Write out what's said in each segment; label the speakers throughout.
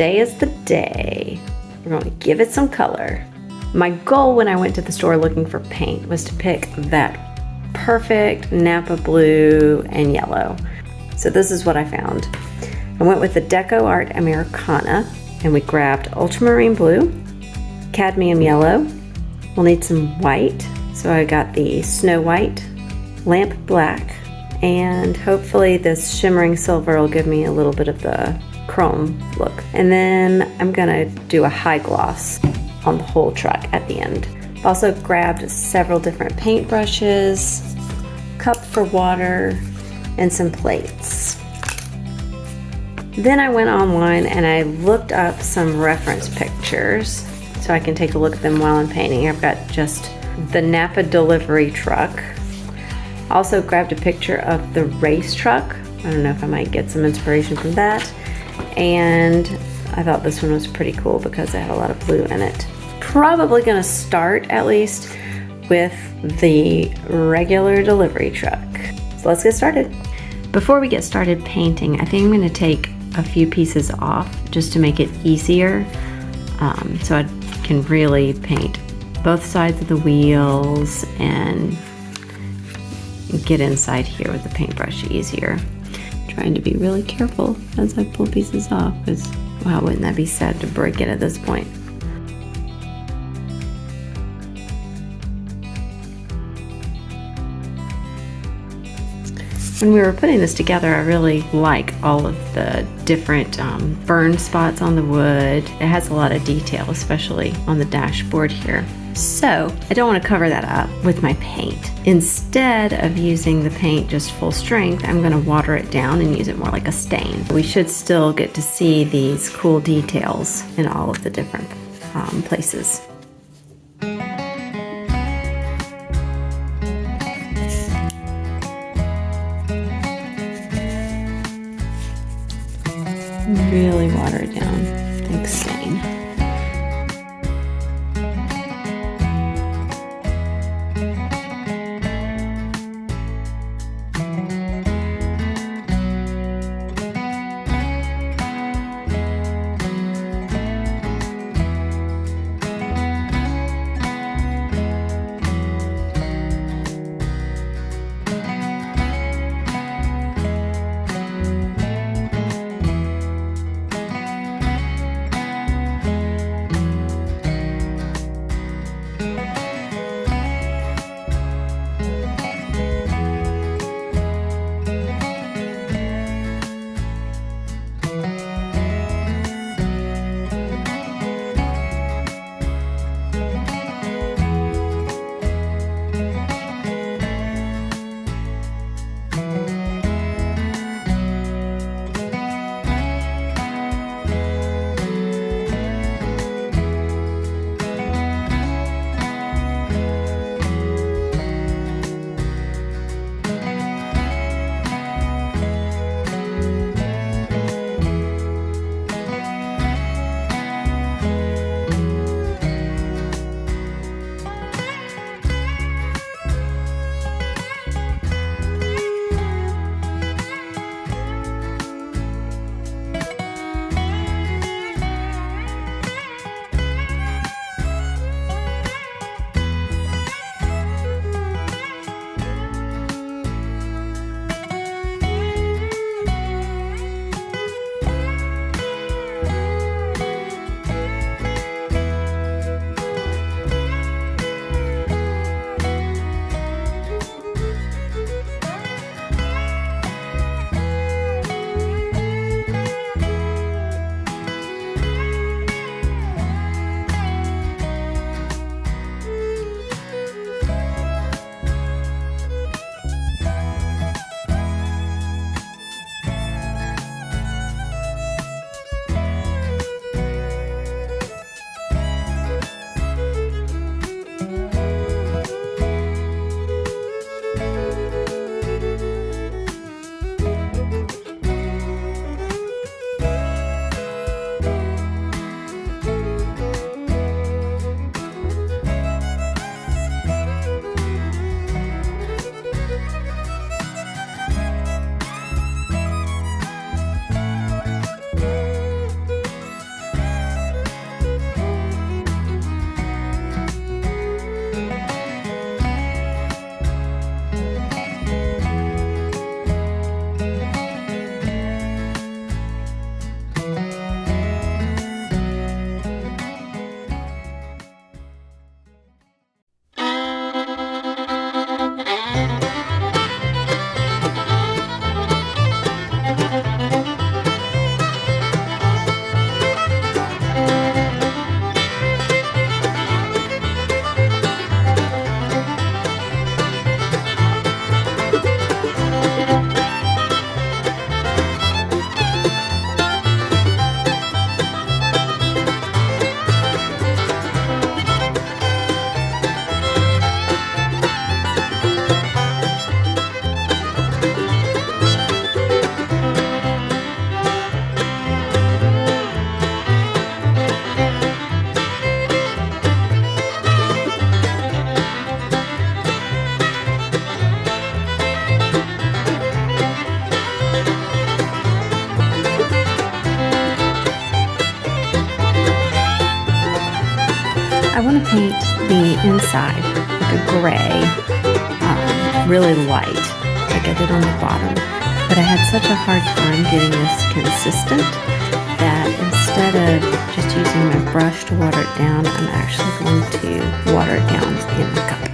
Speaker 1: today is the day. We're going to give it some color. My goal when I went to the store looking for paint was to pick that perfect Napa blue and yellow. So this is what I found. I went with the Deco Art Americana, and we grabbed ultramarine blue, cadmium yellow. We'll need some white, so I got the snow white, lamp black, and hopefully this shimmering silver will give me a little bit of the chrome look. And then I'm gonna do a high gloss on the whole truck at the end. I've also grabbed several different paint brushes, cup for water, and some plates. Then I went online and I looked up some reference pictures so I can take a look at them while I'm painting. I've got just the Napa delivery truck. Also grabbed a picture of the race truck. I don't know if I might get some inspiration from that. And I thought this one was pretty cool because it had a lot of blue in it. Probably gonna start at least with the regular delivery truck. So let's get started. Before we get started painting, I think I'm gonna take a few pieces off just to make it easier, so I can really paint both sides of the wheels and get inside here with the paintbrush easier. Trying to be really careful as I pull pieces off, because wow, wouldn't that be sad to break it at this point. When we were putting this together, I really like all of the different burn spots on the wood. It has a lot of detail, especially on the dashboard here. So I don't want to cover that up with my paint. Instead of using the paint just full strength, I'm going to water it down and use it more like a stain. We should still get to see these cool details in all of the different places. Really water it down, like stain. want to paint the inside with a gray, really light, like I did on the bottom. But I had such a hard time getting this consistent that instead of just using my brush to water it down, I'm actually going to water it down in the cup.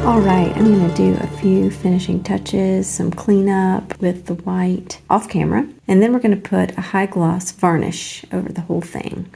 Speaker 1: All right, I'm gonna do a few finishing touches, some cleanup with the white off camera, and then we're gonna put a high gloss varnish over the whole thing.